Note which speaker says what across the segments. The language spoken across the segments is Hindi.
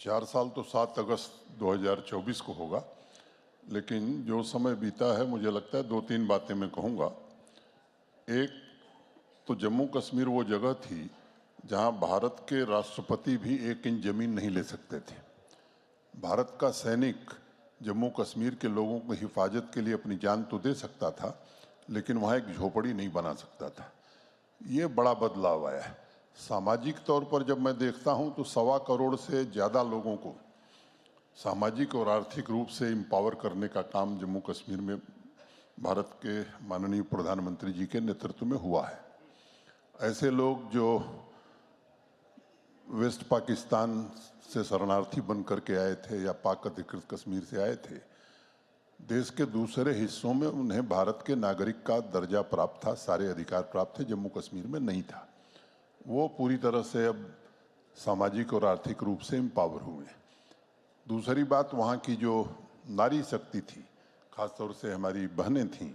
Speaker 1: 4 साल तो 7 अगस्त 2024 को होगा, लेकिन जो समय बीता है मुझे लगता है 2-3 बातें मैं कहूँगा। एक तो जम्मू कश्मीर वो जगह थी जहाँ भारत के राष्ट्रपति भी 1 इंच जमीन नहीं ले सकते थे। भारत का सैनिक जम्मू कश्मीर के लोगों की हिफाजत के लिए अपनी जान तो दे सकता था, लेकिन वहाँ एक झोपड़ी नहीं बना सकता था। ये बड़ा बदलाव आया है। सामाजिक तौर पर जब मैं देखता हूँ तो 1.25 करोड़ से ज़्यादा लोगों को सामाजिक और आर्थिक रूप से एम्पावर करने का काम जम्मू कश्मीर में भारत के माननीय प्रधानमंत्री जी के नेतृत्व में हुआ है। ऐसे लोग जो वेस्ट पाकिस्तान से शरणार्थी बन करके आए थे या पाक अधिकृत कश्मीर से आए थे, देश के दूसरे हिस्सों में उन्हें भारत के नागरिक का दर्जा प्राप्त था, सारे अधिकार प्राप्त थे, जम्मू कश्मीर में नहीं था। वो पूरी तरह से अब सामाजिक और आर्थिक रूप से एम्पावर हुए। दूसरी बात, वहाँ की जो नारी शक्ति थी, खासतौर से हमारी बहनें थीं,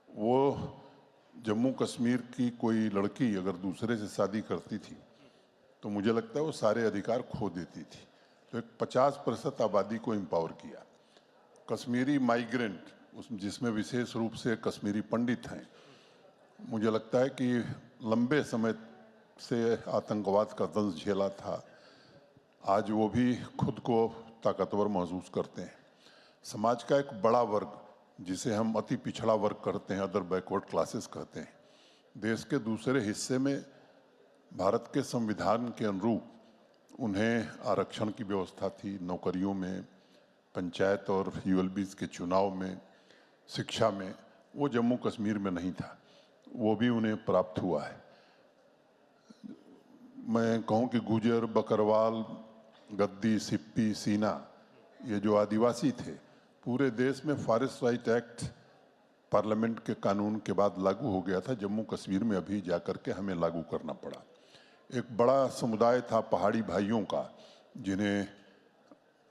Speaker 1: वो जम्मू कश्मीर की कोई लड़की अगर दूसरे से शादी करती थी तो मुझे लगता है वो सारे अधिकार खो देती थी। तो एक 50% आबादी को एम्पावर किया। कश्मीरी माइग्रेंट, उसमें जिसमें विशेष रूप से कश्मीरी पंडित हैं, मुझे लगता है कि लंबे समय से आतंकवाद का दंश झेला था। आज वो भी खुद को ताकतवर महसूस करते हैं। समाज का एक बड़ा वर्ग, जिसे हम अति पिछड़ा वर्ग करते हैं, अदर बैकवर्ड क्लासेस कहते हैं, देश के दूसरे हिस्से में भारत के संविधान के अनुरूप उन्हें आरक्षण की व्यवस्था थी, नौकरियों में, पंचायत और यूएलबीज के चुनाव में, शिक्षा में। वो जम्मू कश्मीर में नहीं था, वो भी उन्हें प्राप्त हुआ है। मैं कहूँ कि गुजर, बकरवाल, गद्दी, सिप्पी, सीना, ये जो आदिवासी थे, पूरे देश में फॉरेस्ट राइट एक्ट पार्लियामेंट के कानून के बाद लागू हो गया था। जम्मू कश्मीर में अभी जाकर के हमें लागू करना पड़ा। एक बड़ा समुदाय था पहाड़ी भाइयों का,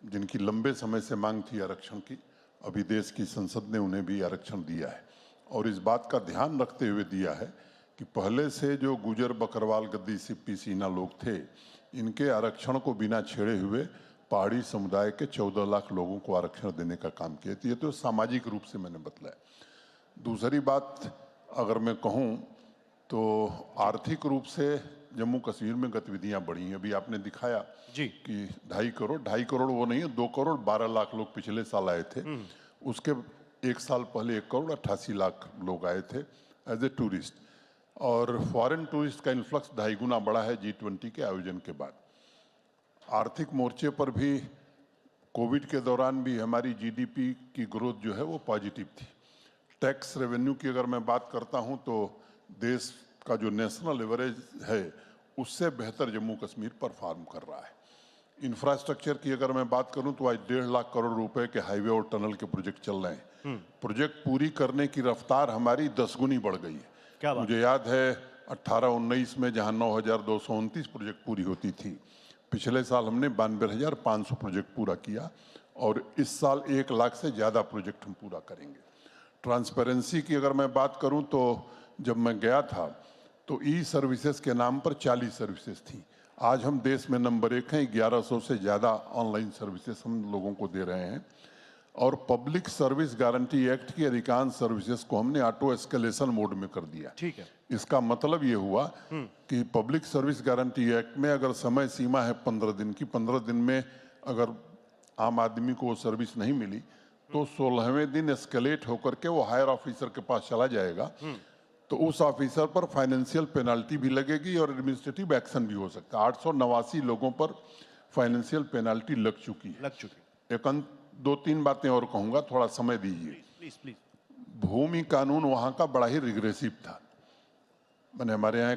Speaker 1: जिनकी लंबे समय से मांग थी आरक्षण की। अभी देश की संसद ने उन्हें भी आरक्षण दिया है, और इस बात का ध्यान रखते हुए दिया है कि पहले से जो गुजर, बकरवाल, गद्दी, सिप्पी, सीना लोग थे, इनके आरक्षण को बिना छेड़े हुए पहाड़ी समुदाय के 14 लाख लोगों को आरक्षण देने का काम किया। तो ये तो सामाजिक रूप से मैंने बतलाया। दूसरी बात अगर मैं कहूँ तो आर्थिक रूप से जम्मू कश्मीर में गतिविधियां बढ़ी हैं। अभी आपने दिखाया
Speaker 2: जी
Speaker 1: कि 2.5 करोड़ वो नहीं है, 2 करोड़ 12 लाख लोग पिछले साल आए थे। उसके 1 साल पहले 1 करोड़ 88 लाख लोग आए थे एज ए टूरिस्ट, और फॉरेन टूरिस्ट का इन्फ्लक्स 2.5 गुना बढ़ा है G20 के आयोजन के बाद। आर्थिक मोर्चे पर भी कोविड के दौरान भी हमारी जीडीपी की ग्रोथ जो है वो पॉजिटिव थी। टैक्स रेवेन्यू की अगर मैं बात करता हूं तो देश का जो नेशनल एवरेज है उससे बेहतर जम्मू कश्मीर परफॉर्म कर रहा है। इंफ्रास्ट्रक्चर की अगर मैं बात करूं तो आज 1.5 लाख करोड़ रुपए के हाईवे और टनल के प्रोजेक्ट चल रहे हैं। प्रोजेक्ट पूरी करने की रफ्तार हमारी 10 गुनी बढ़ गई है।
Speaker 2: क्या बात।
Speaker 1: मुझे याद है 18-19 में जहां 9,229 प्रोजेक्ट पूरी होती थी, पिछले साल हमने 92,500 प्रोजेक्ट पूरा किया, और इस साल 1 लाख से ज़्यादा प्रोजेक्ट हम पूरा करेंगे। ट्रांसपेरेंसी की अगर मैं बात करूं तो जब मैं गया था तो ई सर्विसेज के नाम पर 40 सर्विसेज थी। आज हम देश में नंबर 1 हैं, 1100 से ज़्यादा ऑनलाइन सर्विसेज हम लोगों को दे रहे हैं। और पब्लिक सर्विस गारंटी एक्ट की अधिकांश सर्विसेज को हमने ऑटो एस्केलेशन मोड में कर दिया।
Speaker 2: ठीक है।
Speaker 1: इसका मतलब ये हुआ कि पब्लिक सर्विस गारंटी एक्ट में अगर समय सीमा है 15 दिन की, 15 दिन में अगर आम आदमी को सर्विस नहीं मिली तो 16वें दिन एस्केलेट होकर के वो हायर ऑफिसर के पास चला जाएगा। तो उस ऑफिसर पर फाइनेंशियल पेनाल्टी भी लगेगी और एडमिनिस्ट्रेटिव एक्शन भी हो सकता है। 889 लोगों पर फाइनेंशियल पेनाल्टी लग चुकी है। एक 2-3 बातें और कहूंगा, थोड़ा समय दीजिए।
Speaker 2: Please please.
Speaker 1: भूमि कानून वहां का बड़ा ही रिग्रेसिव था। मैंने हमारे यहाँ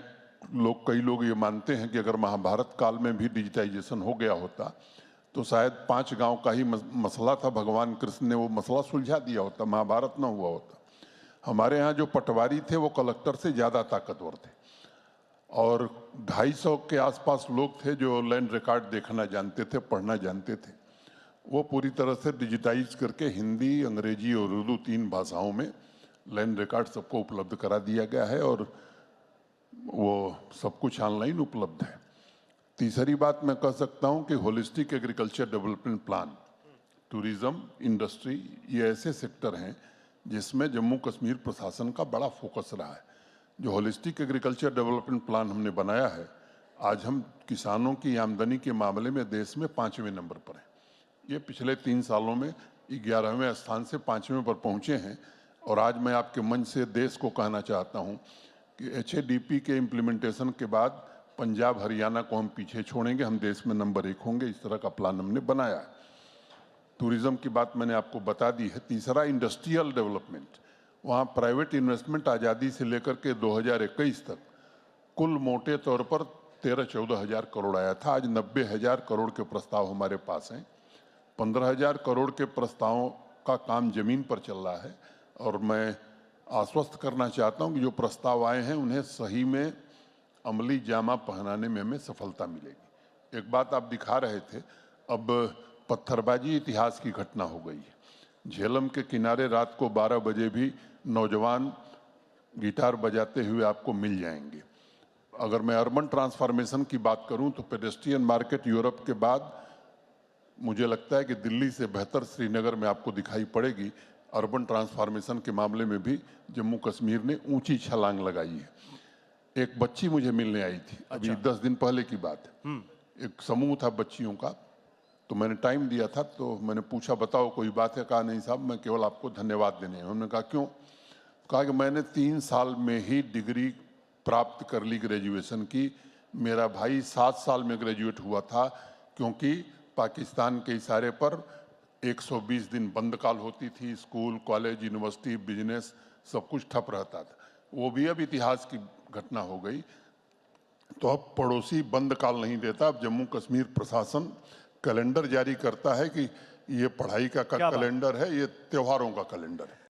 Speaker 1: कई लोग ये मानते हैं कि अगर महाभारत काल में भी डिजिटाइजेशन हो गया होता तो शायद 5 गांव का ही मसला था, भगवान कृष्ण ने वो मसला सुलझा दिया होता, महाभारत ना हुआ होता। हमारे यहाँ जो पटवारी थे वो कलेक्टर से ज़्यादा ताकतवर थे, और 250 के आसपास लोग थे जो लैंड रिकॉर्ड देखना जानते थे, पढ़ना जानते थे। वो पूरी तरह से डिजिटाइज करके हिंदी, अंग्रेजी और उर्दू 3 भाषाओं में लैंड रिकॉर्ड सबको उपलब्ध करा दिया गया है, और वो सब कुछ ऑनलाइन उपलब्ध है। तीसरी बात मैं कह सकता हूं कि holistic agriculture development plan, tourism, industry, ये ऐसे सेक्टर हैं जिसमें जम्मू कश्मीर प्रशासन का बड़ा फोकस रहा है। जो होलिस्टिक एग्रीकल्चर डेवलपमेंट प्लान हमने बनाया है, आज हम किसानों की आमदनी के मामले में देश में 5वें नंबर पर हैं। ये पिछले 3 सालों में 11वें स्थान से 5वें पर पहुंचे हैं। और आज मैं आपके मंच से देश को कहना चाहता हूं कि HADP के इम्प्लीमेंटेशन के बाद पंजाब, हरियाणा को हम पीछे छोड़ेंगे, हम देश में नंबर 1 होंगे। इस तरह का प्लान हमने बनाया है। टूरिज्म की बात मैंने आपको बता दी है। तीसरा, इंडस्ट्रियल डेवलपमेंट। वहाँ प्राइवेट इन्वेस्टमेंट आज़ादी से लेकर के 2021 तक कुल मोटे तौर पर 13-14 हज़ार करोड़ आया था। आज 90,000 करोड़ के प्रस्ताव हमारे पास हैं। 15,000 करोड़ के प्रस्तावों का काम जमीन पर चल रहा है। और मैं आश्वस्त करना चाहता हूं कि जो प्रस्ताव आए हैं उन्हें सही में अमली जामा पहनाने में हमें सफलता मिलेगी। एक बात आप दिखा रहे थे, अब पत्थरबाजी इतिहास की घटना हो गई है। झेलम के किनारे रात को 12 बजे भी नौजवान गिटार बजाते हुए आपको मिल जाएंगे। अगर मैं अर्बन ट्रांसफॉर्मेशन की बात करूं तो पेडेस्ट्रियन मार्केट यूरोप के बाद मुझे लगता है कि दिल्ली से बेहतर श्रीनगर में आपको दिखाई पड़ेगी। अर्बन ट्रांसफॉर्मेशन के मामले में भी जम्मू कश्मीर ने ऊंची छलांग लगाई है। एक बच्ची मुझे मिलने आई थी, अभी 10 दिन पहले की बात है। एक समूह था बच्चियों का, तो मैंने टाइम दिया था, तो मैंने पूछा बताओ कोई बात है? कहा नहीं साहब, मैं केवल आपको धन्यवाद देने हैं। उन्होंने कहा क्यों? कहा कि मैंने 3 साल में ही डिग्री प्राप्त कर ली, ग्रेजुएशन की। मेरा भाई 7 साल में ग्रेजुएट हुआ था, क्योंकि पाकिस्तान के इशारे पर 120 दिन बंद काल होती थी। स्कूल, कॉलेज, यूनिवर्सिटी, बिजनेस सब कुछ ठप रहता था। वो भी अब इतिहास की घटना हो गई। तो अब पड़ोसी बंद काल नहीं देता। अब जम्मू कश्मीर प्रशासन कैलेंडर जारी करता है कि ये पढ़ाई का कैलेंडर है, ये त्योहारों का कैलेंडर है।